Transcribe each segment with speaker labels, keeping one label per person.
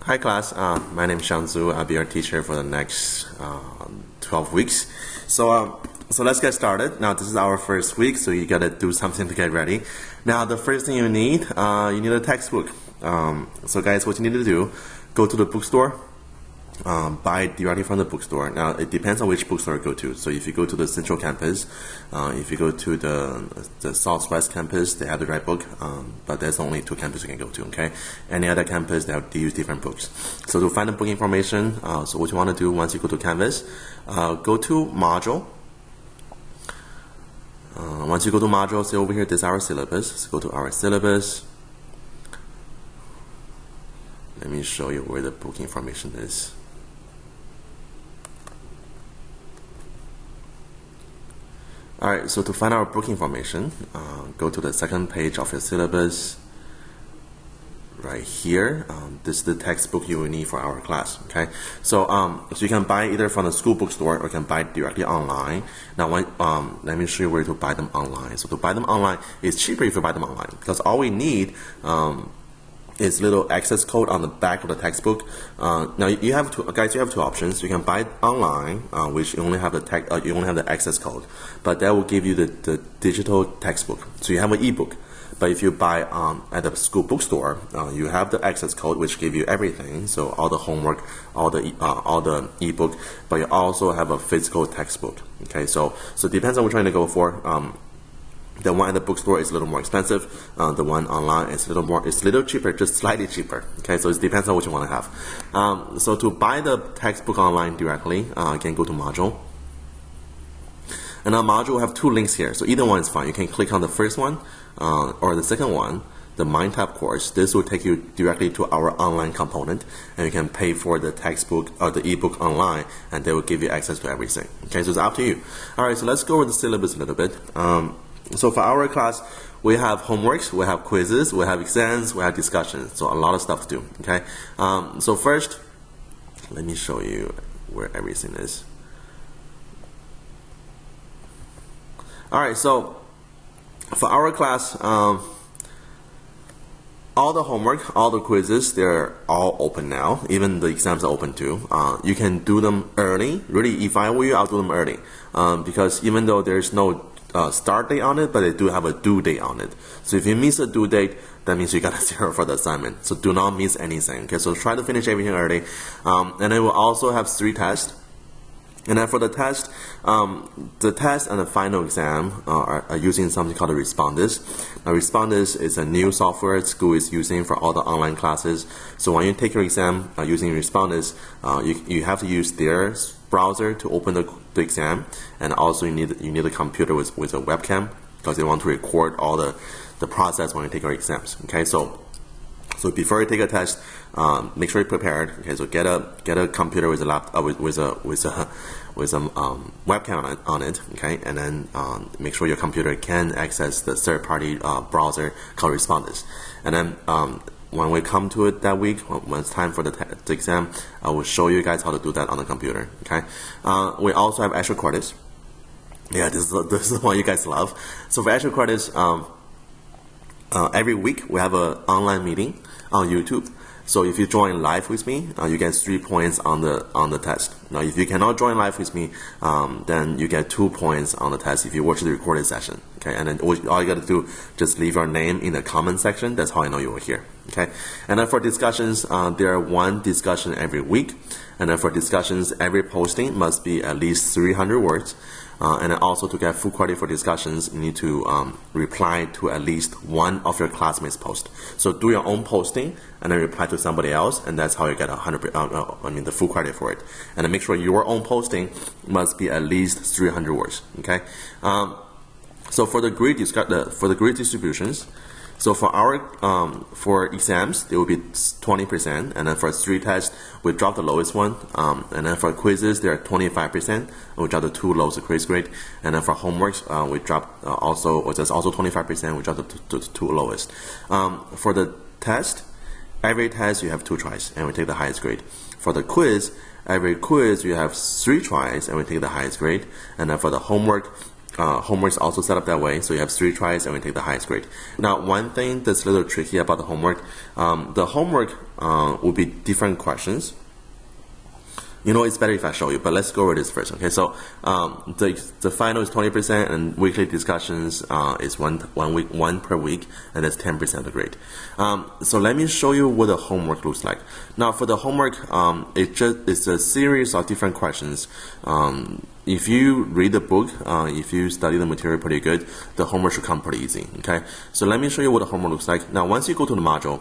Speaker 1: Hi class, my name is Shanzu. I'll be your teacher for the next 12 weeks. So let's get started. Now this is our first week, so you gotta do something to get ready. Now the first thing you need a textbook. So guys, what you need to do, go to the bookstore, buy directly from the bookstore. Now it depends on which bookstore you go to. So if you go to the Central Campus, if you go to the Southwest Campus, they have the right book, but there's only 2 campuses you can go to. Okay, any other campus they use different books. So to find the book information, so what you want to do once you go to Canvas, go to Module. Once you go to Module, see over here, this is our syllabus. So go to our syllabus. Let me show you where the book information is. Alright, so to find our book information, go to the second page of your syllabus. Right here, this is the textbook you will need for our class. Okay, so you can buy either from the school bookstore or you can buy directly online. Now, let me show you where to buy them online. So to buy them online, it's cheaper if you buy them online because all we need is little access code on the back of the textbook. Now you have two options. You can buy it online, which you only have the access code, but that will give you the digital textbook. So you have an ebook. But if you buy at the school bookstore, you have the access code, which give you everything. So all the homework, all the ebook, but you also have a physical textbook. Okay, so it depends on what you're trying to go for. The one at the bookstore is a little more expensive. The one online is a little cheaper, just slightly cheaper. Okay, so it depends on what you want to have. So to buy the textbook online directly, you can go to Module. And our module will have 2 links here, so either one is fine. You can click on the first one or the second one, the Mind Tab course. This will take you directly to our online component, and you can pay for the textbook or the ebook online, and they will give you access to everything. Okay, so it's up to you. All right, so let's go over the syllabus a little bit. So for our class, we have homeworks, we have quizzes, we have exams, we have discussions. So a lot of stuff to do. Okay, so first, let me show you where everything is. Alright, so for our class, all the homework, all the quizzes, they're all open now. Even the exams are open too. You can do them early. Really, if I were you, I'll do them early. Because even though there's no start date on it, but they do have a due date on it. So if you miss a due date, that means you got a 0 for the assignment. So do not miss anything. Okay, so try to finish everything early. And then we'll also have 3 tests. And then for the test and the final exam are using something called a Respondus. Now Respondus is a new software school is using for all the online classes. So when you take your exam using Respondus, you have to use their browser to open the exam, and also you need a computer with a webcam because they want to record all the process when you take your exams. Okay, so before you take a test, make sure you're prepared. Okay, so get a computer with a laptop with a webcam on it. Okay, and then make sure your computer can access the third-party browser called Respondus. And then when we come to it that week, when it's time for the exam, I will show you guys how to do that on the computer. Okay, we also have extra credits. Yeah, this is what you guys love. So for extra credits, every week we have an online meeting on YouTube. So if you join live with me, you get 3 points on the test. Now, if you cannot join live with me, then you get 2 points on the test if you watch the recorded session. Okay, and then all you got to do, just leave your name in the comment section. That's how I know you were here. Okay, and then for discussions, there are 1 discussion every week, and then for discussions, every posting must be at least 300 words. And then also to get full credit for discussions, you need to reply to at least 1 of your classmates' posts. So do your own posting and then reply to somebody else, and that's how you get the full credit for it. And then make sure your own posting must be at least 300 words. Okay. So for the grade distributions. So for our for exams, it will be 20%, and then for 3 tests, we drop the lowest one, and then for quizzes, they're 25%, and we drop the 2 lowest quiz grade, and then for homeworks, we drop there's also 25%, we drop the 2 lowest. For the test, every test you have 2 tries, and we take the highest grade. For the quiz, every quiz you have 3 tries, and we take the highest grade, and then for the homework, homework is also set up that way, so you have 3 tries and we take the highest grade. Now, one thing that's a little tricky about the homework will be different questions. You know, it's better if I show you, but let's go over this first. Okay, so the final is 20%, and weekly discussions is one per week, and that's 10% of the grade. So let me show you what the homework looks like. Now, for the homework, it's a series of different questions. If you read the book, if you study the material pretty good, the homework should come pretty easy. Okay, so let me show you what the homework looks like. Now, once you go to the module,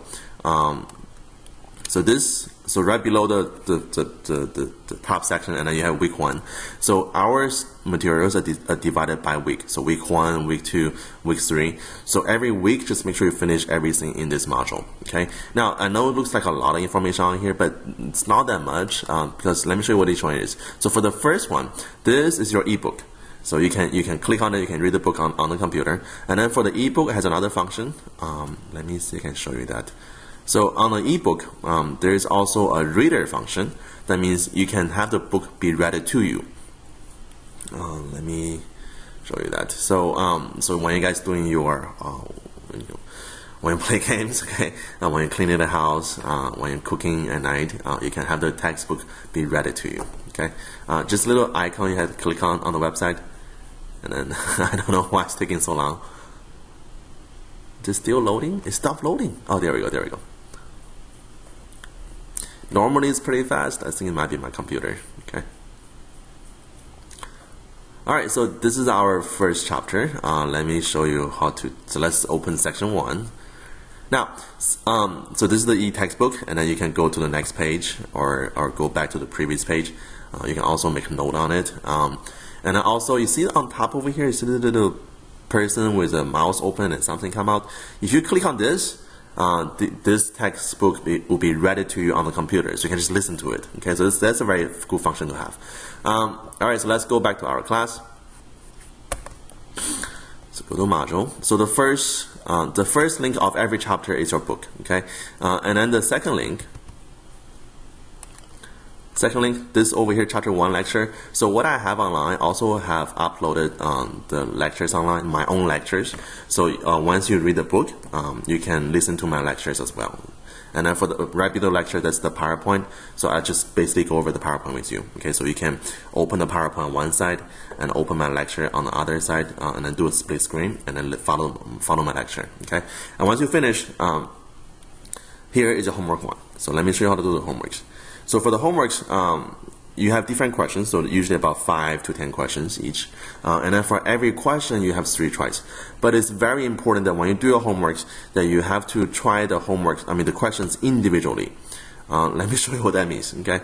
Speaker 1: so right below the top section, and then you have week 1. So our materials are divided by week. So week 1, week 2, week 3. So every week, just make sure you finish everything in this module. Okay. Now I know it looks like a lot of information on here, but it's not that much because let me show you what each one is. So for the first one, this is your ebook. So you can click on it, you can read the book on the computer, and then for the ebook, it has another function. Let me see if I can show you that. So on the ebook, there is also a reader function. That means you can have the book be read to you. Let me show you that. So so when you guys doing your when you play games, okay, when you're cleaning the house, when you're cooking at night, you can have the textbook be read to you. Okay, just a little icon you have to click on the website, and then I don't know why it's taking so long. Is it still loading? It stopped loading. Oh, there we go. There we go. Normally it's pretty fast. I think it might be my computer. Okay. Alright, so this is our first chapter. Let me show you how to. So let's open section 1. Now, so this is the e-textbook, and then you can go to the next page or go back to the previous page. You can also make a note on it. And then also, you see on top over here, you see the little person with a mouse open and something come out. If you click on this, this textbook will be read to you on the computer, so you can just listen to it. Okay, so that's a very cool function to have. Alright, so let's go back to our class. So go to module. So the first link of every chapter is your book. Okay, and then the second link, this over here, chapter 1 lecture. So what I have online, also have uploaded the lectures online, my own lectures. So once you read the book, you can listen to my lectures as well. And then for the right below lecture, that's the PowerPoint. So I just basically go over the PowerPoint with you. Okay, so you can open the PowerPoint on one side and open my lecture on the other side, and then do a split screen and then follow my lecture. Okay, and once you finish, here is your homework 1. So let me show you how to do the homeworks. So for the homeworks, you have different questions, so usually about 5 to 10 questions each. And then for every question, you have 3 tries. But it's very important that when you do your homeworks, that you have to try the the questions individually. Let me show you what that means, okay?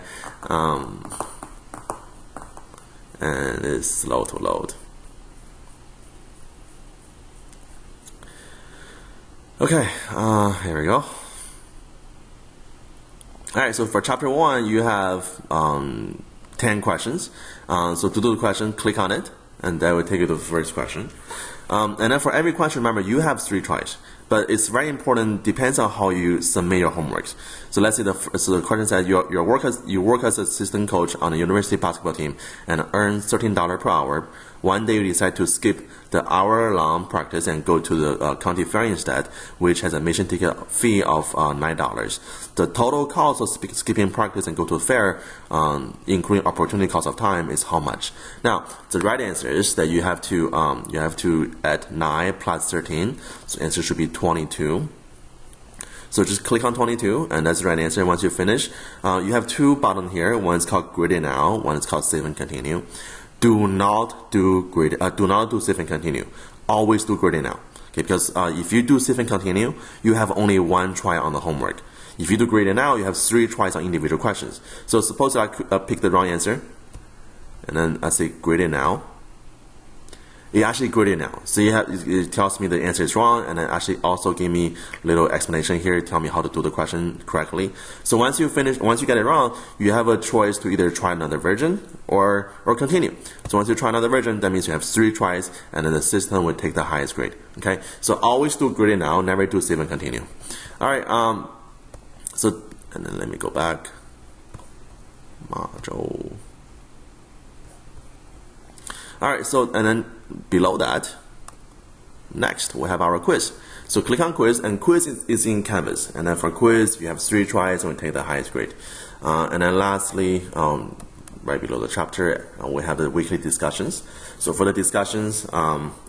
Speaker 1: And it's slow to load. Okay, here we go. Alright, so for chapter 1, you have 10 questions. So to do the question, click on it, and that will take you to the first question. And then for every question, remember, you have 3 tries. But it's very important, depends on how you submit your homeworks. So let's say the question says you work as assistant coach on a university basketball team and earn $13 per hour. One day you decide to skip the hour-long practice and go to the county fair instead, which has a admission ticket fee of $9. The total cost of skipping practice and go to the fair, including opportunity cost of time, is how much? Now, the right answer is that you have to add 9 plus 13. So the answer should be 22. So just click on 22, and that's the right answer. Once you finish, you have 2 buttons here. One is called Grade It Now. One is called Save and Continue. Do not do Save and Continue. Always do Grade It Now. Okay, because if you do Save and Continue, you have only 1 try on the homework. If you do Grade It Now, you have 3 tries on individual questions. So suppose I pick the wrong answer, and then I say Grade It Now. It actually graded now. So it tells me the answer is wrong, and it actually also gave me a little explanation here, tell me how to do the question correctly. So once you get it wrong, you have a choice to either try another version or continue. So once you try another version, that means you have 3 tries, and then the system will take the highest grade. Okay, so always do graded now, never do save and continue. All right. So and then let me go back. Module. All right, so and then below that, next we have our quiz. So click on quiz, and quiz is in Canvas. And then for quiz, you have 3 tries, and we take the highest grade. And then lastly, right below the chapter, we have the weekly discussions. So for the discussions,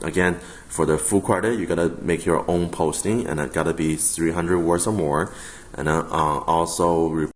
Speaker 1: again, for the full credit, you gotta make your own posting, and it gotta be 300 words or more. And then also